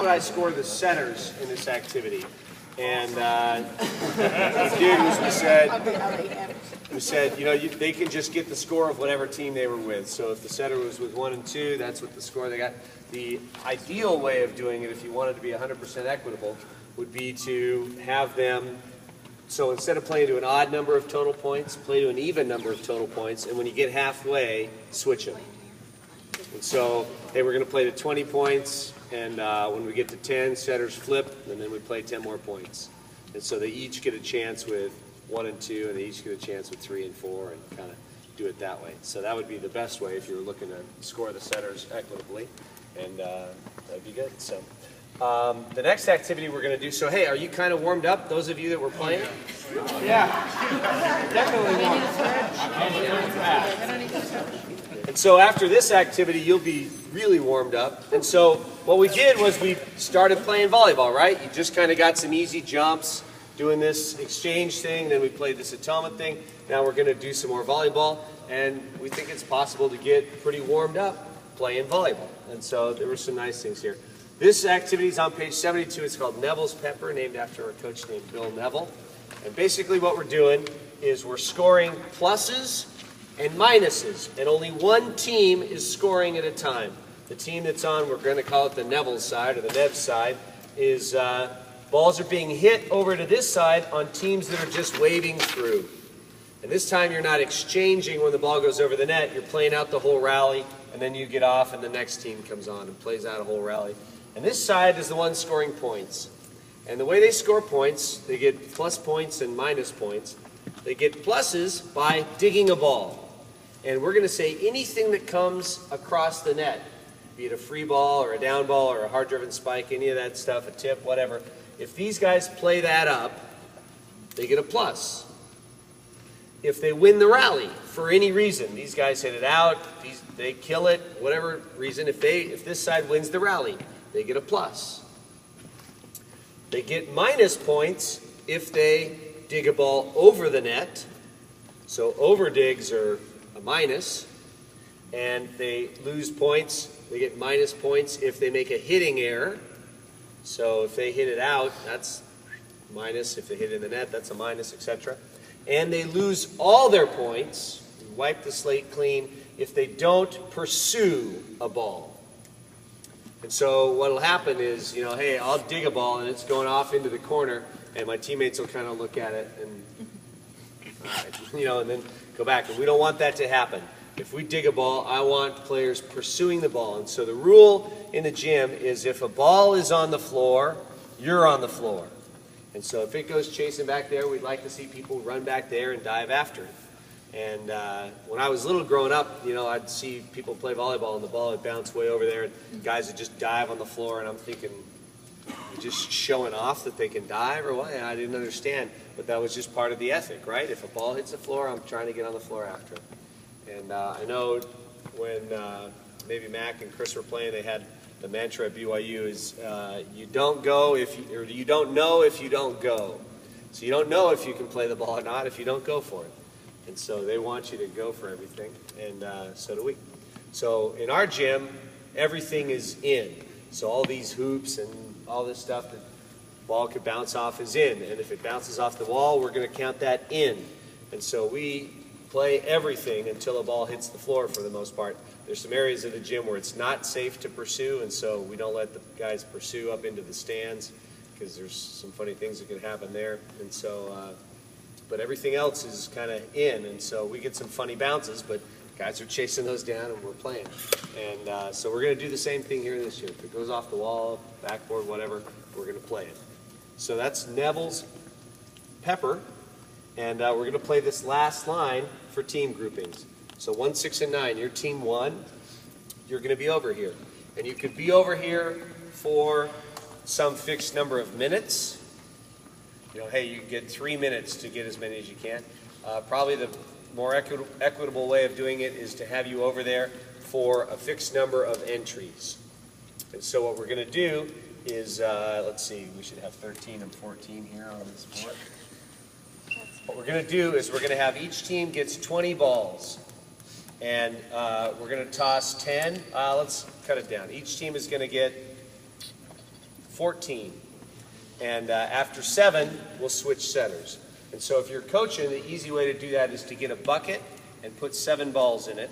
would I score the setters in this activity? And what we did was we said, you know, they can just get the score of whatever team they were with. So if the setter was with 1 and 2, that's what the score they got. The ideal way of doing it, if you wanted to be 100% equitable, would be to have them, so instead of playing to an odd number of total points, play to an even number of total points, and when you get halfway, switch them. And so they were going to play to 20 points, and when we get to 10, setters flip, and then we play 10 more points. And so they each get a chance with 1 and 2, and they each get a chance with 3 and 4, and kind of do it that way. So that would be the best way if you were looking to score the setters equitably, and that'd be good. So the next activity we're going to do, so hey, are you kind of warmed up, those of you that were playing? Yeah, definitely warmed. And so after this activity, you'll be really warmed up. And so what we did was we started playing volleyball, right? You just kind of got some easy jumps, doing this exchange thing, then we played this atonement thing. Now we're going to do some more volleyball, and we think it's possible to get pretty warmed up playing volleyball. And so there were some nice things here. This activity is on page 72. It's called Neville's Pepper, named after a coach named Bill Neville. And basically what we're doing is we're scoring pluses and minuses, and only one team is scoring at a time. The team that's on, we're going to call it the Neville side, or the Nev side, is balls are being hit over to this side on teams that are just waving through. And this time you're not exchanging when the ball goes over the net. You're playing out the whole rally, and then you get off, and the next team comes on and plays out a whole rally. And this side is the one scoring points. And the way they score points, they get plus points and minus points. They get pluses by digging a ball. And we're going to say anything that comes across the net, be it a free ball or a down ball or a hard-driven spike, any of that stuff, a tip, whatever. If these guys play that up, they get a plus. If they win the rally for any reason, these guys hit it out, they kill it, whatever reason, if this side wins the rally, they get a plus. They get minus points if they dig a ball over the net. So over digs are a minus, and they lose points. They get minus points if they make a hitting error. So if they hit it out, that's minus. If they hit it in the net, that's a minus, etc. And they lose all their points, wipe the slate clean, if they don't pursue a ball. And so what will happen is, you know, hey, I'll dig a ball and it's going off into the corner, and my teammates will kind of look at it and, you know, and then go back. And we don't want that to happen. If we dig a ball, I want players pursuing the ball. And so the rule in the gym is if a ball is on the floor, you're on the floor. And so if it goes chasing back there, we'd like to see people run back there and dive after it. And when I was little growing up, you know, I'd see people play volleyball and the ball would bounce way over there and guys would just dive on the floor, and I'm thinking, you're just showing off that they can dive or what? And I didn't understand, but that was just part of the ethic, right? If a ball hits the floor, I'm trying to get on the floor after it. And I know when maybe Mac and Chris were playing, they had the mantra at BYU is you don't go if you, or you don't know if you don't go. So you don't know if you can play the ball or not if you don't go for it. And so they want you to go for everything, and so do we. So in our gym, everything is in. So all these hoops and all this stuff that the ball could bounce off is in. And if it bounces off the wall, we're going to count that in. And so we play everything until a ball hits the floor for the most part. There's some areas of the gym where it's not safe to pursue, and so we don't let the guys pursue up into the stands because there's some funny things that can happen there. And so, but everything else is kind of in, and so we get some funny bounces, but guys are chasing those down and we're playing. And so we're going to do the same thing here this year. If it goes off the wall, backboard, whatever, we're going to play it. So that's Neville's Pepper. And we're going to play this last line for team groupings. So 1, 6, and 9, you're team 1. You're going to be over here. And you could be over here for some fixed number of minutes. You know, hey, you get 3 minutes to get as many as you can. Probably the more equitable way of doing it is to have you over there for a fixed number of entries. And so what we're going to do is, let's see, we should have 13 and 14 here on this board. What we're going to do is we're going to have each team gets 20 balls. And we're going to toss 10. Let's cut it down. Each team is going to get 14. And after 7, we'll switch setters. And so if you're coaching, the easy way to do that is to get a bucket and put 7 balls in it,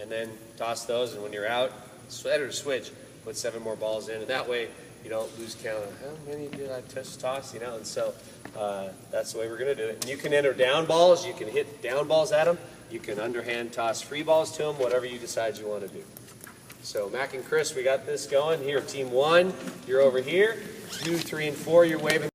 and then toss those, and when you're out, setter switch, put 7 more balls in, and that way you don't lose count of how many did I toss, and so that's the way we're going to do it. And you can enter down balls, you can hit down balls at them, you can underhand toss free balls to them, whatever you decide you want to do. So Mac and Chris, we got this going. Here, team 1, you're over here. 2, 3, and 4, you're waving.